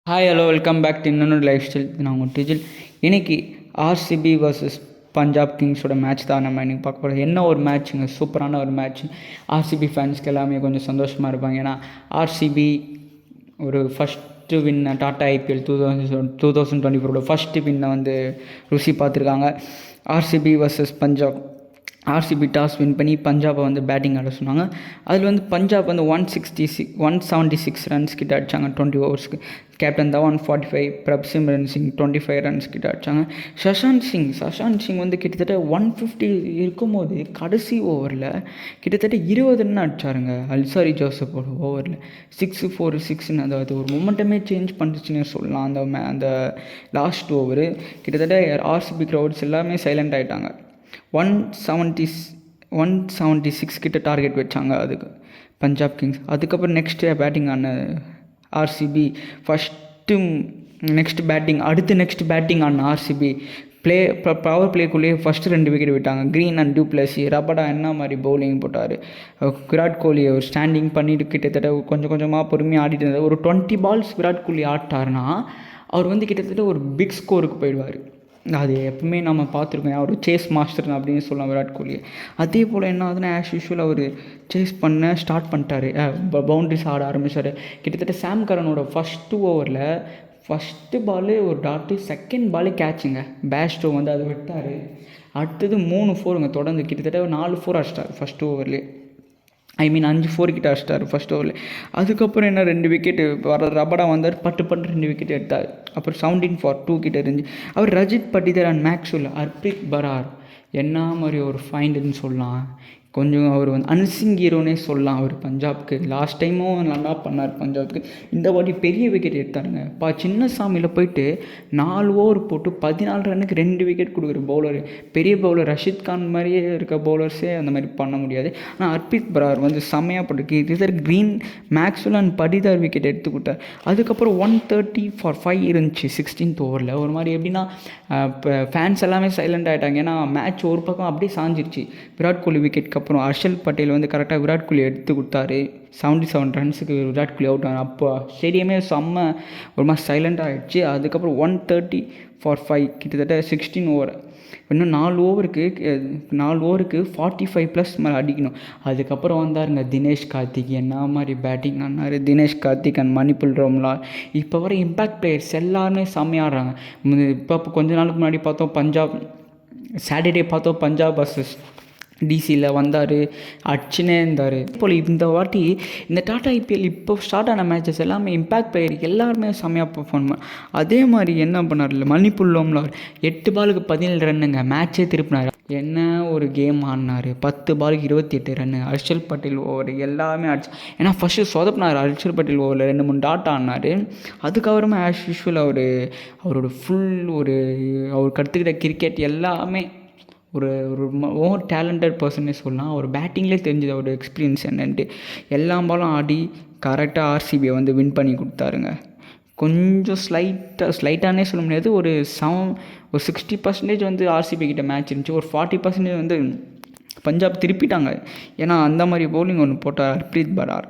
Hi hello welcome back to இன்னொன்று lifestyle. நான் உங்கள் டிஜில். இன்றைக்கி ஆர்சிபி வர்சஸ் பஞ்சாப் கிங்ஸோட மேட்ச் தான் நம்ம இன்றைக்கி பார்க்க போகிறோம். என்ன ஒரு மேட்ச்சுங்க, சூப்பரான ஒரு மேட்ச். ஆர்சிபி ஃபேன்ஸ்க்கு எல்லாமே கொஞ்சம் சந்தோஷமாக இருப்பாங்க. ஏன்னா ஆர்சிபி ஒரு ஃபஸ்ட்டு வின்னை டாட்டா ஐபிஎல் 2024 ஃபஸ்ட்டு வின்னை வந்து ருசி பார்த்துருக்காங்க. RCB versus Punjab. RCB toss win பண்ணி பஞ்சாபை வந்து பேட்டிங் ஆட சொன்னாங்க. அதில் வந்து பஞ்சாப் வந்து 176 ரன்ஸ் கிட்ட அடித்தாங்க 20 ஓவர்ஸ்க்கு. கேப்டன் தவான் 45, பிரப்சிம்ரன் சிங் 25 ரன்ஸ் கிட்ட அடித்தாங்க. சஷாந்த் சிங் வந்து கிட்டத்தட்ட 150 இருக்கும்போது கடைசி ஓவரில் கிட்டத்தட்ட 20 ரன் அடித்தாருங்க. அல்சாரி ஜோசப்போட ஓவரில் 6-4-6ன்னு அதாவது ஒரு மொமெண்டமே சேஞ்ச் பண்ணிச்சுன்னு சொல்லலாம். அந்த லாஸ்ட் ஓவரு கிட்டத்தட்ட ஆர்சிபி க்ரௌட்ஸ் எல்லாமே சைலண்ட் ஆகிட்டாங்க. 176 கிட்ட டார்கெட் வச்சாங்க அதுக்கு பஞ்சாப் கிங்ஸ். அதுக்கப்புறம் நெக்ஸ்ட்டு பேட்டிங் ஆன ஆர்சிபி நெக்ஸ்ட் பேட்டிங் ஆன ஆர்சிபி பவர் பிளேக்குள்ளேயே ஃபஸ்ட்டு 2 விக்கெட் விட்டாங்க. Green and du Plessis. ரபடா என்ன மாதிரி பவுலிங் போட்டார். விராட் கோலி ஒரு ஸ்டாண்டிங் பண்ணிட்டு கிட்டத்தட்ட கொஞ்சம் கொஞ்சமாக பொறுமையாக ஆடிட்டு இருந்தார். ஒரு 20 பால்ஸ் விராட் கோலி ஆட்டார்னா அவர் வந்து கிட்டத்தட்ட ஒரு பிக் ஸ்கோருக்கு போயிடுவார். அது எப்பவுமே நம்ம பார்த்துருக்கோம். அவர் சேஸ் மாஸ்டர் அப்படின்னு சொல்லலாம் விராட் கோலி. அதே போல் என்ன ஆகுதுன்னா ஆஸ் யூஷுவல் அவர் சேஸ் பண்ண ஸ்டார்ட் பண்ணிட்டார். பவுண்ட்ரிஸ் ஆட ஆரம்பித்தார். கிட்டத்தட்ட சாம் கரனோட ஃபஸ்ட்டு ஓவரில் ஃபஸ்ட்டு பாலு ஒரு டாட்டு, செகண்ட் பாலு கேட்சுங்க. பேஸ்டோ வந்து அதை விட்டார். அடுத்தது 3 4ங்க தொடர்ந்து கிட்டத்தட்ட 4 4 அடிச்சிட்டார் ஃபஸ்ட்டு ஓவர்லேயே. 5 4 கிட்ட அடிச்சிட்டார் ஃபஸ்ட் ஓவரில். அதுக்கப்புறம் என்ன 2 விக்கெட்டு ரபடா வந்தார். பட்டு 2 விக்கெட் எடுத்தார். அப்புறம் 17 for 2 கிட்ட இருந்துச்சு. அவர் ரஜித் பட்டிதர் அண்ட் மேக்ஸ்வெல், ஹர்ப்ரீத் பரார் என்ன மாதிரி ஒரு ஃபைண்டுன்னு சொல்லலாம். கொஞ்சம் அவர் வந்து அன்சிங் ஹீரோனே சொல்லலாம். அவர் பஞ்சாப்க்கு லாஸ்ட் டைமும் நல்லா பண்ணார் பஞ்சாப்க்கு. இந்த வாட்டி பெரிய விக்கெட் எடுத்தாருங்க. சின்ன சாமியில் போயிட்டு 4 ஓவர் போட்டு 14 ரன்னுக்கு 2 விக்கெட் கொடுக்குற பவுலர். பெரிய பவுலர் ரஷித் கான் மாதிரியே இருக்க பவுலர்ஸே அந்த மாதிரி பண்ண முடியாது. ஆனால் ஹர்ப்ரீத் பரார் வந்து செம்மையாக போட்டுருக்கு. இதர் green, Maxwell and Patidar wicket எடுத்து கொடுத்தார். அதுக்கப்புறம் 130 for 5 இருந்துச்சு 16th ஓவரில். ஒரு மாதிரி எப்படின்னா இப்போ ஃபேன்ஸ் எல்லாமே சைலண்ட் ஆகிட்டாங்க. ஏன்னா மேட்ச் ஒரு பக்கம் அப்படியே சாஞ்சிருச்சு. விராட் கோலி விக்கெட் அப்புறம் ஹர்ஷல் பட்டேல் வந்து கரெக்டாக விராட் கோலி எடுத்து கொடுத்தாரு. 77 ரன்ஸுக்கு விராட் கோலி அவுட் ஆனார். அப்போ ஸ்டேடியமே செம்ம ஒரு மாதிரி சைலண்ட் ஆகிடுச்சு. அதுக்கப்புறம் 130 for 5 கிட்டத்தட்ட 16 ஓவர். இன்னும் 4 ஓவருக்கு 45+ மேலே அடிக்கணும். அதுக்கப்புறம் வந்தாருங்க தினேஷ் கார்த்திக். என்ன மாதிரி பேட்டிங் ஆனார் தினேஷ் கார்த்திக் அண்ட் மணிப்புல் ரோம்லால். இப்போ வர இம்பேக்ட் பிளேயர்ஸ் எல்லாருமே செம்மையாடுறாங்க. இப்போ கொஞ்ச நாளுக்கு முன்னாடி பார்த்தோம் சாட்டர்டே பஞ்சாப் வர்சஸ் டிசியில் வந்தார், அடிச்சுனே இருந்தார். போல் இந்த வாட்டி இந்த டாட்டா ஐபிஎல் இப்போ ஸ்டார்ட் ஆன மேட்சஸ் எல்லாமே இம்பேக்ட் பிளேயர் எல்லாருமே செம்மையாக பர்ஃபார்ம் பண்ண. அதே மாதிரி என்ன பண்ணார் மணிப்புல் ரோம்லால் 8 பாலுக்கு 17 ரன்னுங்க மேட்சே திருப்பினார். என்ன ஒரு கேம் ஆடினார். 10 பாலுக்கு 28 ரன்னு. ஹர்ஷல் பட்டேல் ஓவர் எல்லாமே அடிச்சு. ஏன்னா ஃபஸ்ட்டு சொதப்பினார் ஹர்ஷல் பட்டேல் ஓவரில் 2-3 டாட் ஆடினார். அதுக்கப்புறமா ஆஸ் யூஷுவல் அவரோட அவர் கற்றுக்கிட்ட கிரிக்கெட் எல்லாமே ஒரு மோர் டேலண்டட் பர்சனே சொல்லலாம். அவர் பேட்டிங்லேயே தெரிஞ்சது அவரோட எக்ஸ்பீரியன்ஸ் என்னன்ட்டு. எல்லா பாலும் ஆடி கரெக்டாக ஆர்சிபியை வந்து வின் பண்ணி கொடுத்தாருங்க. கொஞ்சம் ஸ்லைட்டானே சொல்ல முடியாது. ஒரு 60% வந்து ஆர்சிபி கிட்ட மேட்ச் இருந்துச்சு. ஒரு 40% வந்து பஞ்சாப் திருப்பிட்டாங்க. ஏன்னா அந்த மாதிரி பவுலிங் ஒன்று போட்டார் ஹர்ப்ரீத் பரார்.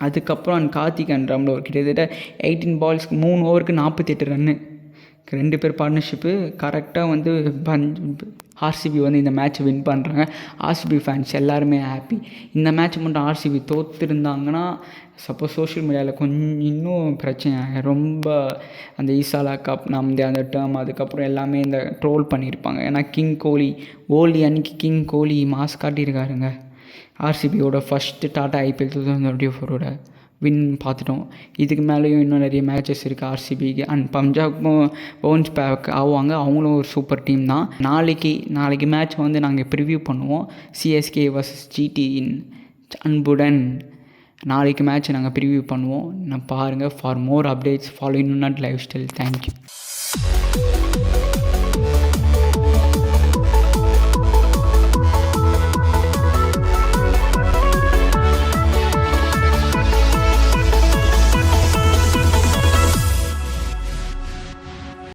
அதுக்கப்புறம் கார்த்திக் அண்ட் ராம்லோ கிட்டத்தட்ட 18 பால்ஸ்க்கு 3 ஓவருக்கு 48 ரன்னு. 2 பேர் பார்ட்னர்ஷிப்பு கரெக்டாக வந்து ஆர்சிபி வந்து இந்த மேட்ச் வின் பண்ணுறாங்க. ஆர்சிபி ஃபேன்ஸ் எல்லாருமே ஹாப்பி. இந்த மேட்ச் மட்டும் ஆர்சிபி தோற்றுருந்தாங்கன்னா சப்போஸ் சோஷியல் மீடியாவில் கொஞ்சம் இன்னும் பிரச்சனை ரொம்ப அந்த ஈசாலா கப் அந்த டேர்ம் அதுக்கப்புறம் எல்லாமே இந்த ட்ரோல் பண்ணியிருப்பாங்க. ஏன்னா ஓலி அன்னைக்கு கிங் கோலி மாஸ் காட்டியிருக்காருங்க. ஆர்சிபியோட ஃபஸ்ட்டு டாட்டா ஐபிஎல் 2024 வின் பார்த்துட்டோம். இதுக்கு மேலேயும் இன்னும் நிறைய மேட்சஸ் இருக்குது ஆர்சிபிக்கு. அண்ட் பஞ்சாப்பும் பவுன்ஸ் பேக் ஆவாங்க. அவங்களும் ஒரு சூப்பர் டீம் தான். நாளைக்கு மேட்ச் வந்து நாங்கள் ப்ரிவ்யூ பண்ணுவோம். சிஎஸ்கே vs ஜிடி இன் அன்புடன் நாளைக்கு மேட்ச் நாங்கள் ப்ரிவ்யூ பண்ணுவோம். நான் பாருங்கள். ஃபார் மோர் அப்டேட்ஸ் ஃபாலோ இன்னும் லைஃப் ஸ்டைல். தேங்க்யூ.